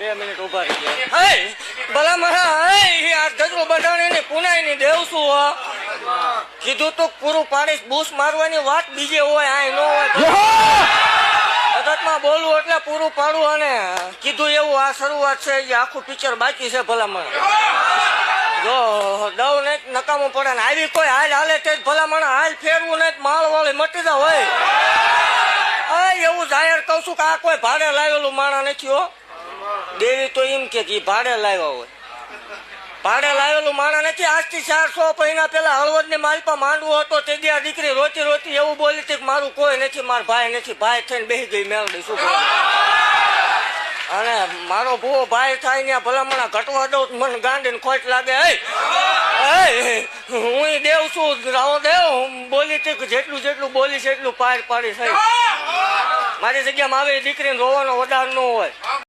2 minute ઉભા રહી ગયા. હે ભલા મારા હે આ ગજરો બંધાણીને પુનાઈની દેવશું હો. કીધું તો પૂરું પાડીશ. બૂસ મારવાની વાત બીજે હોય આ ન હોય. જગતમાં બોલવું એટલે પૂરું પાડવું. અને કીધું એવું આ શરૂઆત છે જે આખું પિક્ચર બાકી છે. ભલા મારા જો દવ ને નકામું પડે ને આવી કોઈ હાલ હાલે તે ભલા માણસ હાલ ફેરવું ને માળ વાળી મટી જાય હોય. એવું જાહેર કઉ છું કે આ કોઈ ભાડે લાવેલું માણસ નથી હો. દેવી તો એમ કે ભાડે લાવ્યા હોય. ભાડે લાવેલું માણસ નથી. આજથી 400 મહિના પેલા હળવદ ની માલપા માંડવો હતો તે દી આ દીકરી રોતી રોતી એવું બોલી હતી કે મારું કોઈ નથી, મારો ભાઈ નથી. ભાઈ થઈને બેસી ગઈ મેળડી. શું અને મારો ભૂવો ભાઈ થાય ને ભલામણા ઘટવા દઉં મને ગાંડીને ખોટ લાગે. હું દેવ છું રાવો દેવ બોલી હતી કે જેટલું જેટલું બોલીશ એટલું પાર પાડીશ. મારી જગ્યામાં આવે દીકરીને રોવાનો વધાર ન હોય.